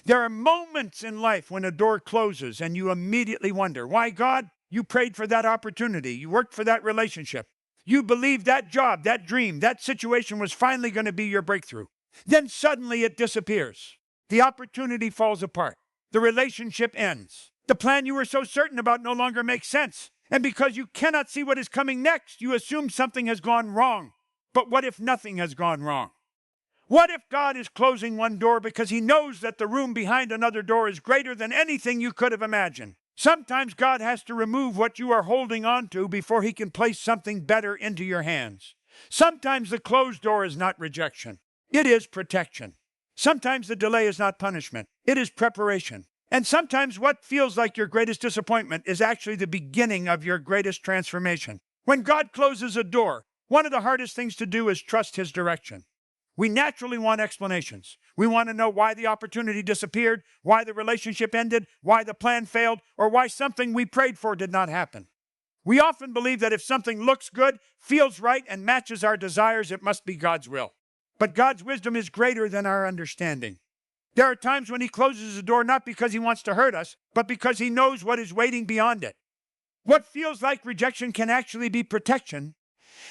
There are moments in life when a door closes and you immediately wonder, why, God? You prayed for that opportunity. You worked for that relationship. You believed that job, that dream, that situation was finally going to be your breakthrough. Then suddenly it disappears. The opportunity falls apart. The relationship ends. The plan you were so certain about no longer makes sense. And because you cannot see what is coming next, you assume something has gone wrong. But what if nothing has gone wrong? What if God is closing one door because he knows that the room behind another door is greater than anything you could have imagined? Sometimes God has to remove what you are holding on to before he can place something better into your hands. Sometimes the closed door is not rejection. It is protection. Sometimes the delay is not punishment. It is preparation. And sometimes what feels like your greatest disappointment is actually the beginning of your greatest transformation. When God closes a door, one of the hardest things to do is trust his direction. We naturally want explanations. We want to know why the opportunity disappeared, why the relationship ended, why the plan failed, or why something we prayed for did not happen. We often believe that if something looks good, feels right, and matches our desires, it must be God's will. But God's wisdom is greater than our understanding. There are times when he closes a door not because he wants to hurt us, but because he knows what is waiting beyond it. What feels like rejection can actually be protection,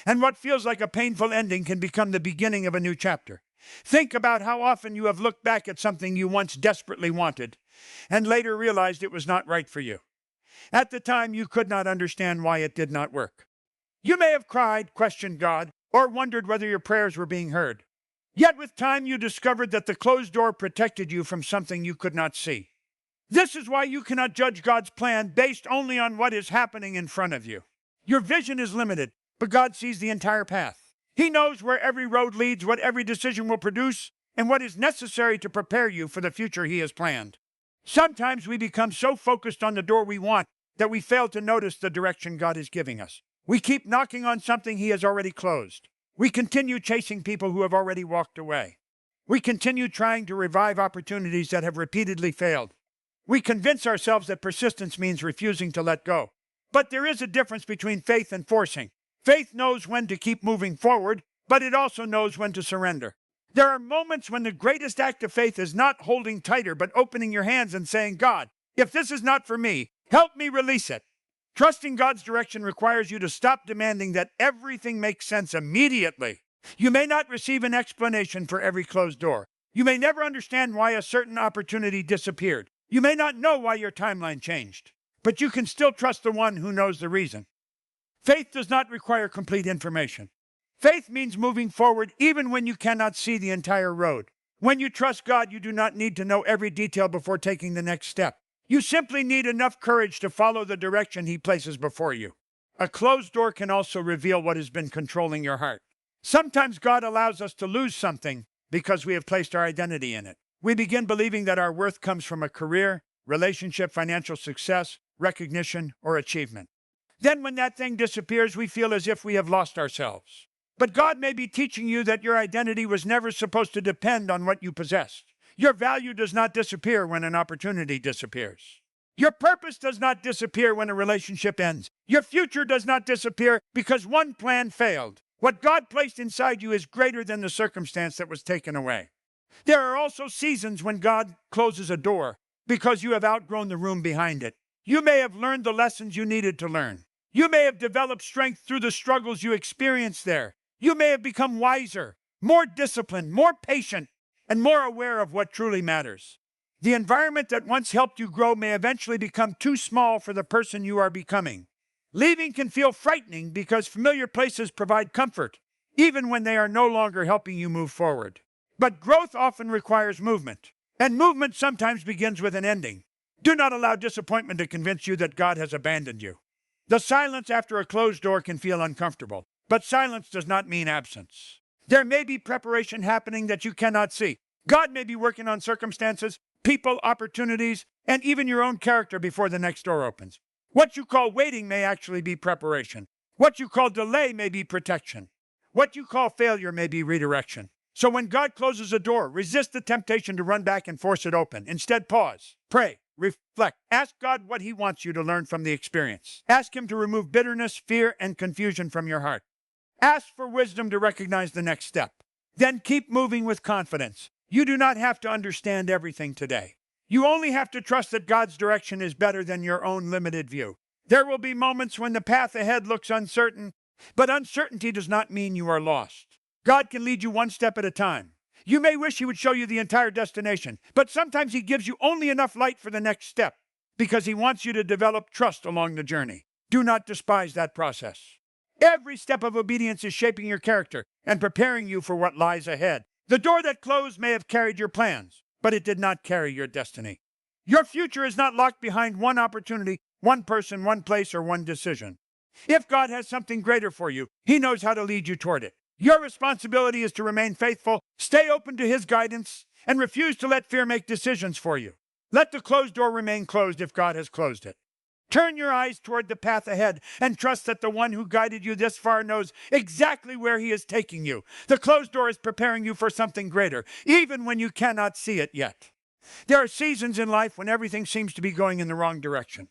and what feels like a painful ending can become the beginning of a new chapter. Think about how often you have looked back at something you once desperately wanted and later realized it was not right for you. At the time, you could not understand why it did not work. You may have cried, questioned God, or wondered whether your prayers were being heard. Yet with time, you discovered that the closed door protected you from something you could not see. This is why you cannot judge God's plan based only on what is happening in front of you. Your vision is limited, but God sees the entire path. He knows where every road leads, what every decision will produce, and what is necessary to prepare you for the future he has planned. Sometimes we become so focused on the door we want that we fail to notice the direction God is giving us. We keep knocking on something he has already closed. We continue chasing people who have already walked away. We continue trying to revive opportunities that have repeatedly failed. We convince ourselves that persistence means refusing to let go. But there is a difference between faith and forcing. Faith knows when to keep moving forward, but it also knows when to surrender. There are moments when the greatest act of faith is not holding tighter, but opening your hands and saying, God, if this is not for me, help me release it. Trusting God's direction requires you to stop demanding that everything makes sense immediately. You may not receive an explanation for every closed door. You may never understand why a certain opportunity disappeared. You may not know why your timeline changed, but you can still trust the one who knows the reason. Faith does not require complete information. Faith means moving forward even when you cannot see the entire road. When you trust God, you do not need to know every detail before taking the next step. You simply need enough courage to follow the direction he places before you. A closed door can also reveal what has been controlling your heart. Sometimes God allows us to lose something because we have placed our identity in it. We begin believing that our worth comes from a career, relationship, financial success, recognition, or achievement. Then when that thing disappears, we feel as if we have lost ourselves. But God may be teaching you that your identity was never supposed to depend on what you possessed. Your value does not disappear when an opportunity disappears. Your purpose does not disappear when a relationship ends. Your future does not disappear because one plan failed. What God placed inside you is greater than the circumstance that was taken away. There are also seasons when God closes a door because you have outgrown the room behind it. You may have learned the lessons you needed to learn. You may have developed strength through the struggles you experienced there. You may have become wiser, more disciplined, more patient, and more aware of what truly matters. The environment that once helped you grow may eventually become too small for the person you are becoming. Leaving can feel frightening because familiar places provide comfort, even when they are no longer helping you move forward. But growth often requires movement, and movement sometimes begins with an ending. Do not allow disappointment to convince you that God has abandoned you. The silence after a closed door can feel uncomfortable, but silence does not mean absence. There may be preparation happening that you cannot see. God may be working on circumstances, people, opportunities, and even your own character before the next door opens. What you call waiting may actually be preparation. What you call delay may be protection. What you call failure may be redirection. So when God closes a door, resist the temptation to run back and force it open. Instead, pause, pray, reflect. Ask God what he wants you to learn from the experience. Ask him to remove bitterness, fear, and confusion from your heart. Ask for wisdom to recognize the next step. Then keep moving with confidence. You do not have to understand everything today. You only have to trust that God's direction is better than your own limited view. There will be moments when the path ahead looks uncertain, but uncertainty does not mean you are lost. God can lead you one step at a time. You may wish He would show you the entire destination, but sometimes He gives you only enough light for the next step because He wants you to develop trust along the journey. Do not despise that process. Every step of obedience is shaping your character and preparing you for what lies ahead. The door that closed may have carried your plans, but it did not carry your destiny. Your future is not locked behind one opportunity, one person, one place, or one decision. If God has something greater for you, He knows how to lead you toward it. Your responsibility is to remain faithful, stay open to His guidance, and refuse to let fear make decisions for you. Let the closed door remain closed if God has closed it. Turn your eyes toward the path ahead and trust that the one who guided you this far knows exactly where He is taking you. The closed door is preparing you for something greater, even when you cannot see it yet. There are seasons in life when everything seems to be going in the wrong direction.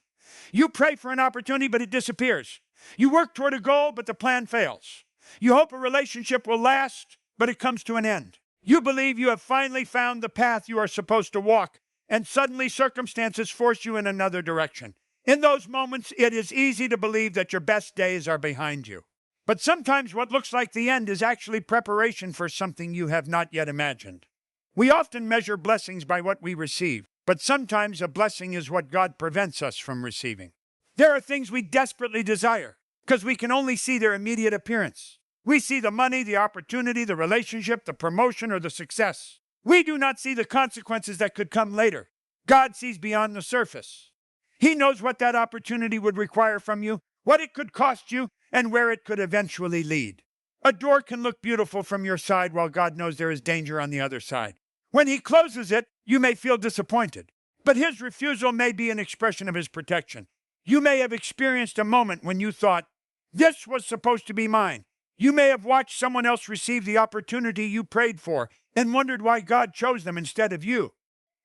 You pray for an opportunity, but it disappears. You work toward a goal, but the plan fails. You hope a relationship will last, but it comes to an end. You believe you have finally found the path you are supposed to walk, and suddenly circumstances force you in another direction. In those moments, it is easy to believe that your best days are behind you. But sometimes what looks like the end is actually preparation for something you have not yet imagined. We often measure blessings by what we receive, but sometimes a blessing is what God prevents us from receiving. There are things we desperately desire because we can only see their immediate appearance. We see the money, the opportunity, the relationship, the promotion, or the success. We do not see the consequences that could come later. God sees beyond the surface. He knows what that opportunity would require from you, what it could cost you, and where it could eventually lead. A door can look beautiful from your side while God knows there is danger on the other side. When He closes it, you may feel disappointed, but His refusal may be an expression of His protection. You may have experienced a moment when you thought, "This was supposed to be mine." You may have watched someone else receive the opportunity you prayed for and wondered why God chose them instead of you.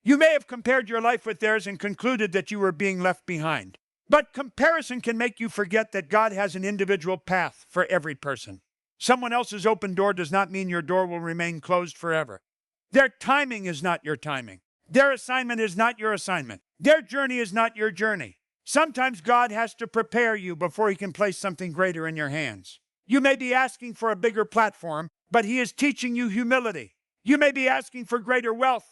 You may have compared your life with theirs and concluded that you were being left behind. But comparison can make you forget that God has an individual path for every person. Someone else's open door does not mean your door will remain closed forever. Their timing is not your timing. Their assignment is not your assignment. Their journey is not your journey. Sometimes God has to prepare you before He can place something greater in your hands. You may be asking for a bigger platform, but He is teaching you humility. You may be asking for greater wealth,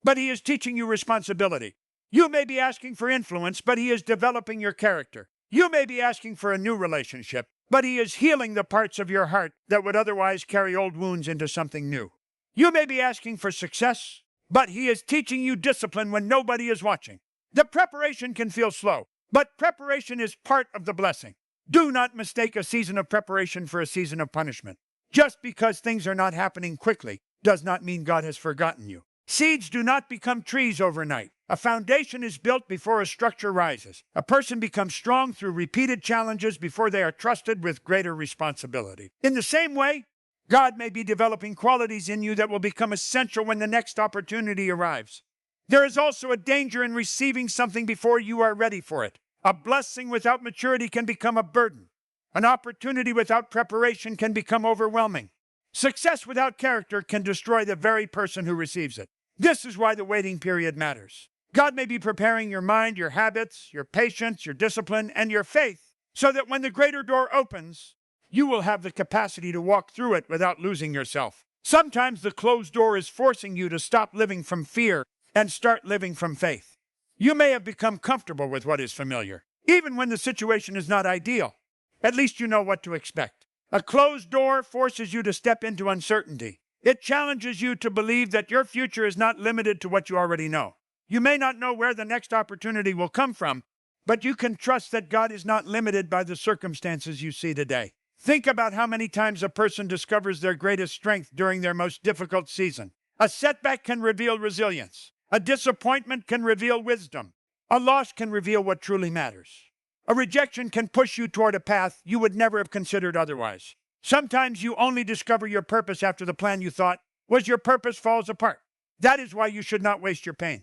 but He is teaching you responsibility. You may be asking for influence, but He is developing your character. You may be asking for a new relationship, but He is healing the parts of your heart that would otherwise carry old wounds into something new. You may be asking for success, but He is teaching you discipline when nobody is watching. The preparation can feel slow, but preparation is part of the blessing. Do not mistake a season of preparation for a season of punishment. Just because things are not happening quickly does not mean God has forgotten you. Seeds do not become trees overnight. A foundation is built before a structure rises. A person becomes strong through repeated challenges before they are trusted with greater responsibility. In the same way, God may be developing qualities in you that will become essential when the next opportunity arrives. There is also a danger in receiving something before you are ready for it. A blessing without maturity can become a burden. An opportunity without preparation can become overwhelming. Success without character can destroy the very person who receives it. This is why the waiting period matters. God may be preparing your mind, your habits, your patience, your discipline, and your faith so that when the greater door opens, you will have the capacity to walk through it without losing yourself. Sometimes the closed door is forcing you to stop living from fear and start living from faith. You may have become comfortable with what is familiar, even when the situation is not ideal. At least you know what to expect. A closed door forces you to step into uncertainty. It challenges you to believe that your future is not limited to what you already know. You may not know where the next opportunity will come from, but you can trust that God is not limited by the circumstances you see today. Think about how many times a person discovers their greatest strength during their most difficult season. A setback can reveal resilience. A disappointment can reveal wisdom. A loss can reveal what truly matters. A rejection can push you toward a path you would never have considered otherwise. Sometimes you only discover your purpose after the plan you thought was your purpose falls apart. That is why you should not waste your pain.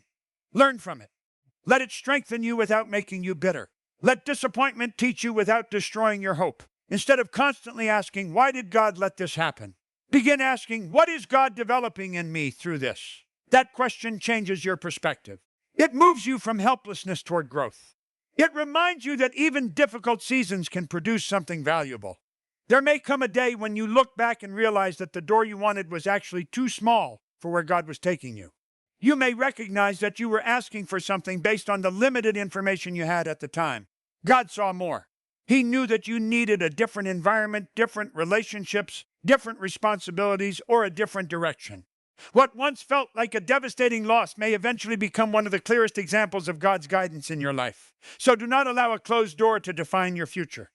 Learn from it. Let it strengthen you without making you bitter. Let disappointment teach you without destroying your hope. Instead of constantly asking, "Why did God let this happen?" begin asking, "What is God developing in me through this?" That question changes your perspective. It moves you from helplessness toward growth. It reminds you that even difficult seasons can produce something valuable. There may come a day when you look back and realize that the door you wanted was actually too small for where God was taking you. You may recognize that you were asking for something based on the limited information you had at the time. God saw more. He knew that you needed a different environment, different relationships, different responsibilities, or a different direction. What once felt like a devastating loss may eventually become one of the clearest examples of God's guidance in your life. So do not allow a closed door to define your future.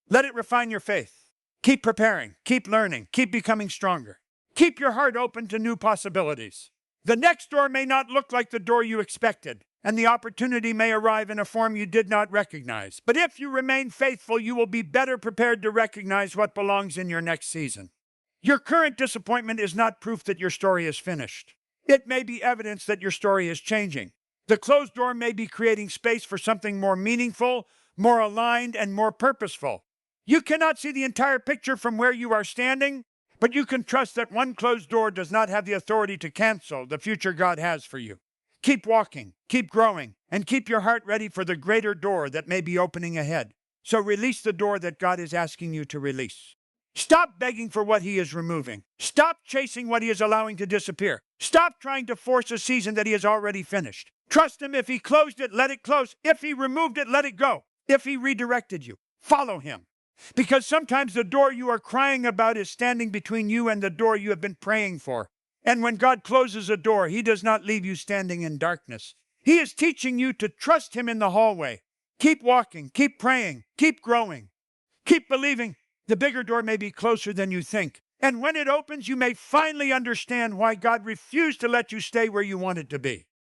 Let it refine your faith. Keep preparing, keep learning, keep becoming stronger. Keep your heart open to new possibilities. The next door may not look like the door you expected, and the opportunity may arrive in a form you did not recognize. But if you remain faithful, you will be better prepared to recognize what belongs in your next season. Your current disappointment is not proof that your story is finished. It may be evidence that your story is changing. The closed door may be creating space for something more meaningful, more aligned, and more purposeful. You cannot see the entire picture from where you are standing, but you can trust that one closed door does not have the authority to cancel the future God has for you. Keep walking, keep growing, and keep your heart ready for the greater door that may be opening ahead. So release the door that God is asking you to release. Stop begging for what He is removing. Stop chasing what He is allowing to disappear. Stop trying to force a season that He has already finished. Trust Him. If He closed it, let it close. If He removed it, let it go. If He redirected you, follow Him. Because sometimes the door you are crying about is standing between you and the door you have been praying for. And when God closes a door, He does not leave you standing in darkness. He is teaching you to trust Him in the hallway. Keep walking, keep praying, keep growing, keep believing. The bigger door may be closer than you think. And when it opens, you may finally understand why God refused to let you stay where you wanted to be.